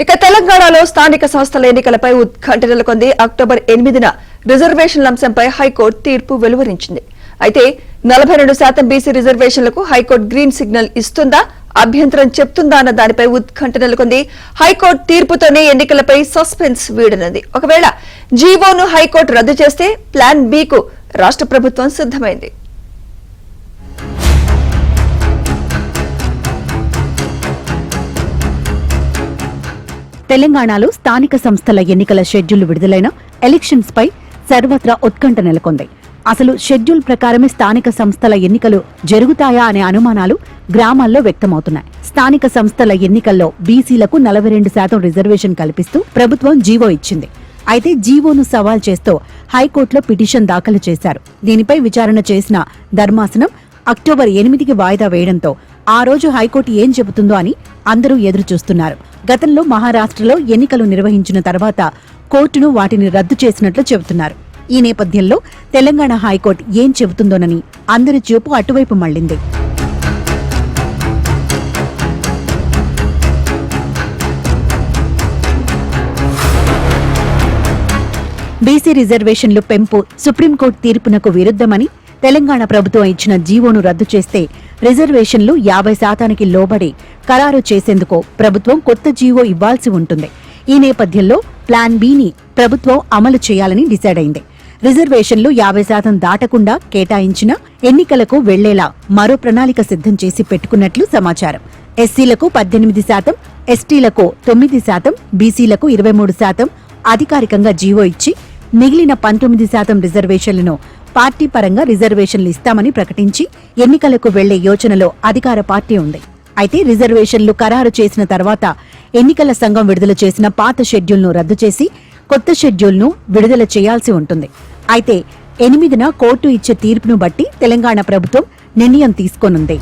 ఇక తెలంగాణలో స్థానిక సంస్థల ఎన్నికలపై ఉత్కంఠ నెలకొంది. అక్టోబర్ 8న రిజర్వేషన్ల అంశంపై హైకోర్టు తీర్పు వెలువరించింది. అయితే 42% బీసీ రిజర్వేషన్లకు హైకోర్టు గ్రీన్ సిగ్నల్ ఇస్తుందా, అభ్యంతరం చెప్తుందా అన్న దానిపై ఉత్కంఠ నెలకొంది. హైకోర్టు తీర్పుతోనే ఎన్నికలపై సస్పెన్స్ వీడనుంది. ఒకవేళ జీవోను హైకోర్టు రద్దు చేస్తే ప్లాన్ బికు రాష్ట్ర ప్రభుత్వం సిద్ధమైంది. తెలంగాణలో స్థానిక సంస్థల ఎన్నికల షెడ్యూల్ విడుదలైన ఎలక్షన్స్ పై సర్వత్రా ఉత్కంఠ నెలకొంది. అసలు షెడ్యూల్ ప్రకారమే స్థానిక సంస్థల ఎన్నికలు జరుగుతాయా అనే అనుమానాలు గ్రామాల్లో వ్యక్తమవుతున్నాయి. స్థానిక సంస్థల ఎన్నికల్లో బీసీలకు 42% రిజర్వేషన్ కల్పిస్తూ ప్రభుత్వం జీవో ఇచ్చింది. అయితే జీవోను సవాల్ చేస్తూ హైకోర్టులో పిటిషన్ దాఖలు చేశారు. దీనిపై విచారణ చేసిన ధర్మాసనం అక్టోబర్ 8కి వాయిదా వేయడంతో ఆ రోజు హైకోర్టు ఏం చెబుతుందో అని అందరూ ఎదురు చూస్తున్నారు. గతంలో మహారాష్ట్రలో ఎన్నికలు నిర్వహించిన తర్వాత కోర్టును వాటిని రద్దు చేసినట్లు చెబుతున్నారు. ఈ నేపథ్యంలో తెలంగాణ హైకోర్టు ఏం చెబుతుందోనని అందరి చూపు అటువైపు మళ్లింది. బీసీ రిజర్వేషన్లు పెంపు సుప్రీంకోర్టు తీర్పునకు విరుద్ధమని తెలంగాణ ప్రభుత్వం ఇచ్చిన జీవోను రద్దు చేస్తే రిజర్వేషన్లు 50% లోబడి ఖరారు చేసేందుకు ప్రభుత్వం కొత్త జీవో ఇవ్వాల్సి ఉంటుంది. ఈ నేపథ్యంలో ప్లాన్ బిని ప్రభుత్వం అమలు చేయాలని డిసైడ్ అయింది. రిజర్వేషన్లు 50% దాటకుండా కేటాయించిన ఎన్నికలకు వెళ్లేలా మరో ప్రణాళిక సిద్ధం చేసి పెట్టుకున్నట్లు సమాచారం. ఎస్సీలకు 18%, ఎస్టీలకు 9%, బీసీలకు 23% అధికారికంగా జీవో ఇచ్చి మిగిలిన 19% రిజర్వేషన్లను పార్టీ పరంగా రిజర్వేషన్లు ఇస్తామని ప్రకటించి ఎన్నికలకు వెళ్లే యోచనలో అధికార పార్టీ ఉంది. అయితే రిజర్వేషన్లు ఖరారు చేసిన తర్వాత ఎన్నికల సంఘం విడుదల చేసిన పాత షెడ్యూల్ను రద్దు చేసి కొత్త షెడ్యూల్ను విడుదల చేయాల్సి ఉంటుంది. అయితే 8న కోర్టు ఇచ్చే తీర్పును బట్టి తెలంగాణ ప్రభుత్వం నిర్ణయం తీసుకోనుంది.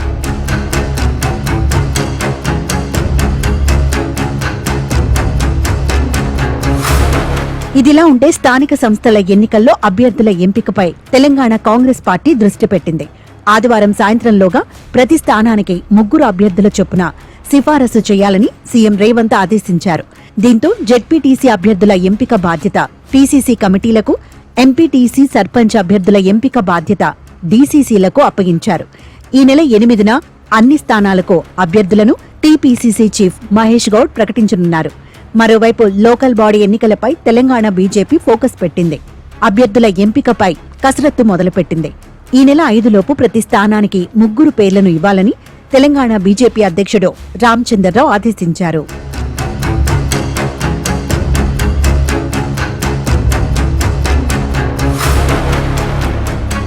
ఇదిలా ఉంటే స్థానిక సంస్థల ఎన్నికల్లో అభ్యర్థుల ఎంపికపై తెలంగాణ కాంగ్రెస్ పార్టీ దృష్టి పెట్టింది. ఆదివారం సాయంత్రంలోగా ప్రతి స్థానానికి 3 అభ్యర్థుల చొప్పున సిఫారసు చేయాలని సీఎం రేవంత్ ఆదేశించారు. దీంతో జెడ్పీటీసీ అభ్యర్థుల ఎంపిక బాధ్యత పీసీసీ కమిటీలకు, ఎంపీటీసీ సర్పంచ్ అభ్యర్థుల ఎంపిక బాధ్యత డీసీసీలకు అప్పగించారు. ఈ నెల 8న అన్ని స్థానాలకు అభ్యర్థులను టీపీసీసీ చీఫ్ మహేష్ గౌడ్ ప్రకటించనున్నారు. మరోవైపు లోకల్ బాడీ ఎన్నికలపై తెలంగాణ బీజేపీ ఫోకస్ పెట్టింది. అభ్యర్థుల ఎంపికపై కసరత్తు మొదలుపెట్టింది. ఈ నెల 5లోపు ప్రతి స్థానానికి 3 పేర్లను ఇవ్వాలని తెలంగాణ బీజేపీ అధ్యక్షుడు రామచంద్రరావు ఆదేశించారు.